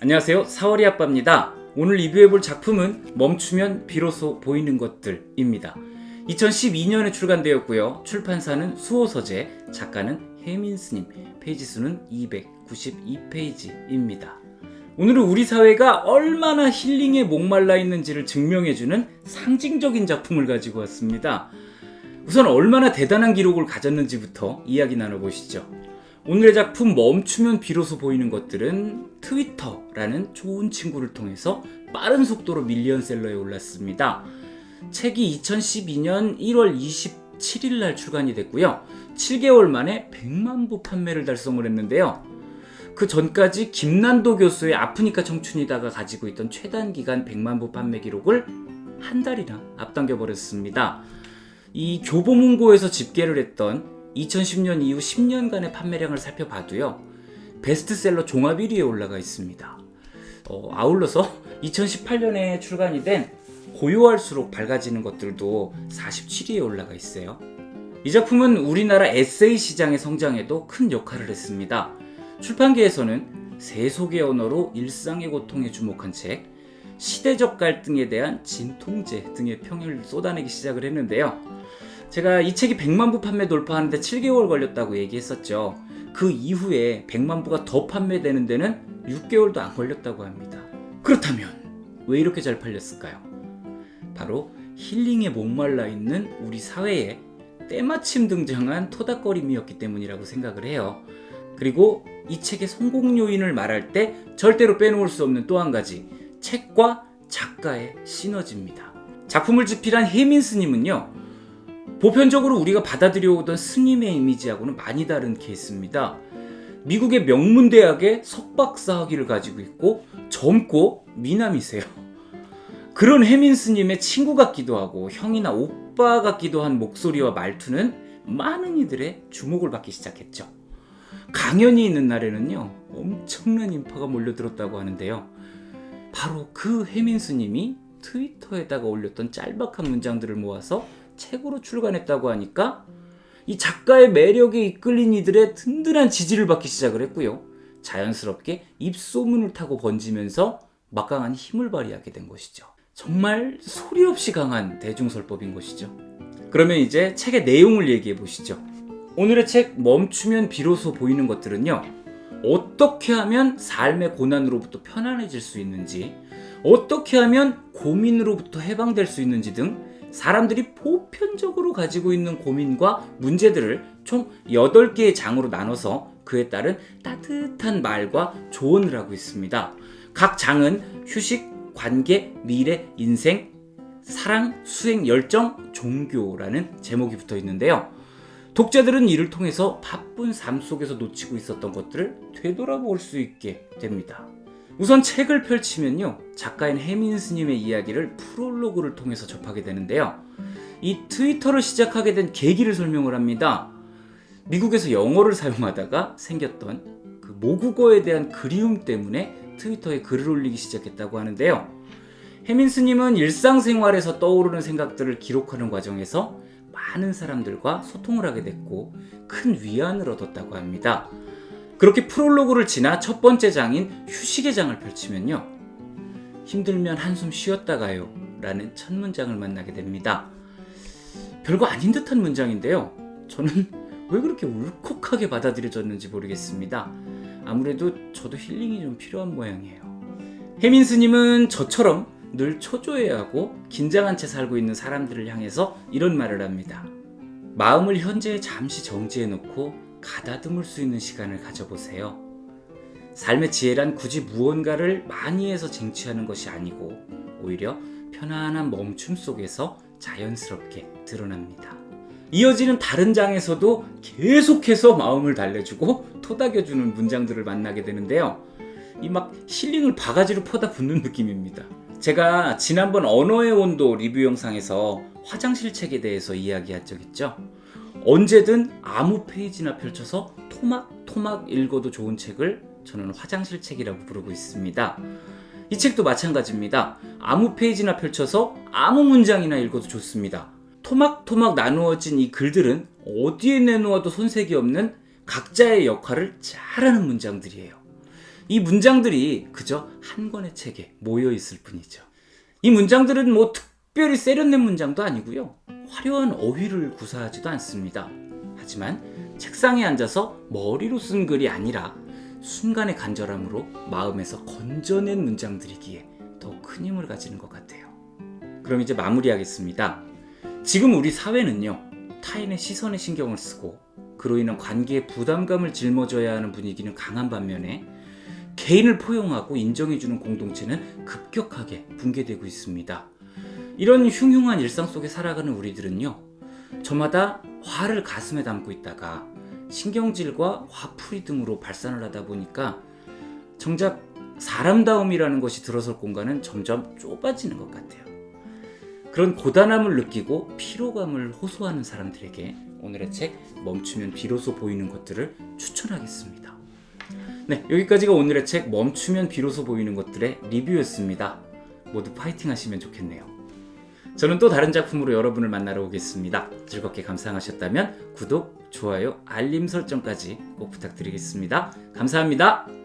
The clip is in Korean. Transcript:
안녕하세요. 4월이 아빠입니다. 오늘 리뷰해볼 작품은 멈추면 비로소 보이는 것들입니다. 2012년에 출간되었고요. 출판사는 수호서재, 작가는 혜민스님, 페이지 수는 292페이지입니다. 오늘은 우리 사회가 얼마나 힐링에 목말라 있는지를 증명해주는 상징적인 작품을 가지고 왔습니다. 우선 얼마나 대단한 기록을 가졌는지부터 이야기 나눠보시죠. 오늘의 작품 멈추면 비로소 보이는 것들은 트위터라는 좋은 친구를 통해서 빠른 속도로 밀리언셀러에 올랐습니다. 책이 2012년 1월 27일 날 출간이 됐고요. 7개월 만에 100만 부 판매를 달성을 했는데요. 그 전까지 김난도 교수의 아프니까 청춘이다가 가지고 있던 최단기간 100만 부 판매 기록을 한 달이나 앞당겨 버렸습니다. 이 교보문고에서 집계를 했던 2010년 이후 10년간의 판매량을 살펴봐도요, 베스트셀러 종합 1위에 올라가 있습니다. 아울러서 2018년에 출간이 된 고요할수록 밝아지는 것들도 47위에 올라가 있어요. 이 작품은 우리나라 에세이 시장의 성장에도 큰 역할을 했습니다. 출판계에서는 세속의 언어로 일상의 고통에 주목한 책, 시대적 갈등에 대한 진통제 등의 평을 쏟아내기 시작을 했는데요. 제가 이 책이 100만 부 판매 돌파하는데 7개월 걸렸다고 얘기했었죠. 그 이후에 100만 부가 더 판매되는 데는 6개월도 안 걸렸다고 합니다. 그렇다면 왜 이렇게 잘 팔렸을까요? 바로 힐링에 목말라 있는 우리 사회에 때마침 등장한 토닥거림이었기 때문이라고 생각을 해요. 그리고 이 책의 성공 요인을 말할 때 절대로 빼놓을 수 없는 또 한 가지, 책과 작가의 시너지입니다. 작품을 집필한 혜민스님은요, 보편적으로 우리가 받아들여오던 스님의 이미지하고는 많이 다른 케이스입니다. 미국의 명문대학의 석박사 학위를 가지고 있고 젊고 미남이세요. 그런 혜민스님의 친구 같기도 하고 형이나 오빠 같기도 한 목소리와 말투는 많은 이들의 주목을 받기 시작했죠. 강연이 있는 날에는요, 엄청난 인파가 몰려들었다고 하는데요. 바로 그 혜민스님이 트위터에다가 올렸던 짤막한 문장들을 모아서 책으로 출간했다고 하니까 이 작가의 매력에 이끌린 이들의 든든한 지지를 받기 시작을 했고요. 자연스럽게 입소문을 타고 번지면서 막강한 힘을 발휘하게 된 것이죠. 정말 소리 없이 강한 대중설법인 것이죠. 그러면 이제 책의 내용을 얘기해 보시죠. 오늘의 책 멈추면 비로소 보이는 것들은요, 어떻게 하면 삶의 고난으로부터 편안해질 수 있는지, 어떻게 하면 고민으로부터 해방될 수 있는지 등 사람들이 보편적으로 가지고 있는 고민과 문제들을 총 8개의 장으로 나눠서 그에 따른 따뜻한 말과 조언을 하고 있습니다. 각 장은 휴식, 관계, 미래, 인생, 사랑, 수행, 열정, 종교라는 제목이 붙어 있는데요. 독자들은 이를 통해서 바쁜 삶 속에서 놓치고 있었던 것들을 되돌아볼 수 있게 됩니다. 우선 책을 펼치면요, 작가인 혜민스님의 이야기를 프롤로그를 통해서 접하게 되는데요. 이 트위터를 시작하게 된 계기를 설명을 합니다. 미국에서 영어를 사용하다가 생겼던 그 모국어에 대한 그리움 때문에 트위터에 글을 올리기 시작했다고 하는데요. 혜민스님은 일상생활에서 떠오르는 생각들을 기록하는 과정에서 많은 사람들과 소통을 하게 됐고 큰 위안을 얻었다고 합니다. 그렇게 프롤로그를 지나 첫 번째 장인 휴식의 장을 펼치면요, 힘들면 한숨 쉬었다 가요 라는 첫 문장을 만나게 됩니다. 별거 아닌 듯한 문장인데요, 저는 왜 그렇게 울컥하게 받아들여졌는지 모르겠습니다. 아무래도 저도 힐링이 좀 필요한 모양이에요. 혜민스님은 저처럼 늘 초조해하고 긴장한 채 살고 있는 사람들을 향해서 이런 말을 합니다. 마음을 현재에 잠시 정지해 놓고 가다듬을 수 있는 시간을 가져보세요. 삶의 지혜란 굳이 무언가를 많이 해서 쟁취하는 것이 아니고 오히려 편안한 멈춤 속에서 자연스럽게 드러납니다. 이어지는 다른 장에서도 계속해서 마음을 달래주고 토닥여주는 문장들을 만나게 되는데요. 이 막 힐링을 바가지로 퍼다 붓는 느낌입니다. 제가 지난번 언어의 온도 리뷰 영상에서 화장실 책에 대해서 이야기한 적 있죠? 언제든 아무 페이지나 펼쳐서 토막토막 읽어도 좋은 책을 저는 화장실 책이라고 부르고 있습니다. 이 책도 마찬가지입니다. 아무 페이지나 펼쳐서 아무 문장이나 읽어도 좋습니다. 토막토막 나누어진 이 글들은 어디에 내놓아도 손색이 없는 각자의 역할을 잘하는 문장들이에요. 이 문장들이 그저 한 권의 책에 모여 있을 뿐이죠. 이 문장들은 뭐 특별히 세련된 문장도 아니고요. 화려한 어휘를 구사하지도 않습니다. 하지만 책상에 앉아서 머리로 쓴 글이 아니라 순간의 간절함으로 마음에서 건져낸 문장들이기에 더 큰 힘을 가지는 것 같아요. 그럼 이제 마무리하겠습니다. 지금 우리 사회는요, 타인의 시선에 신경을 쓰고 그로 인한 관계에 부담감을 짊어져야 하는 분위기는 강한 반면에 개인을 포용하고 인정해주는 공동체는 급격하게 붕괴되고 있습니다. 이런 흉흉한 일상 속에 살아가는 우리들은요, 저마다 화를 가슴에 담고 있다가 신경질과 화풀이 등으로 발산을 하다 보니까 정작 사람다움이라는 것이 들어설 공간은 점점 좁아지는 것 같아요. 그런 고단함을 느끼고 피로감을 호소하는 사람들에게 오늘의 책 멈추면 비로소 보이는 것들을 추천하겠습니다. 네, 여기까지가 오늘의 책 멈추면 비로소 보이는 것들의 리뷰였습니다. 모두 파이팅 하시면 좋겠네요. 저는 또 다른 작품으로 여러분을 만나러 오겠습니다. 즐겁게 감상하셨다면 구독, 좋아요, 알림 설정까지 꼭 부탁드리겠습니다. 감사합니다.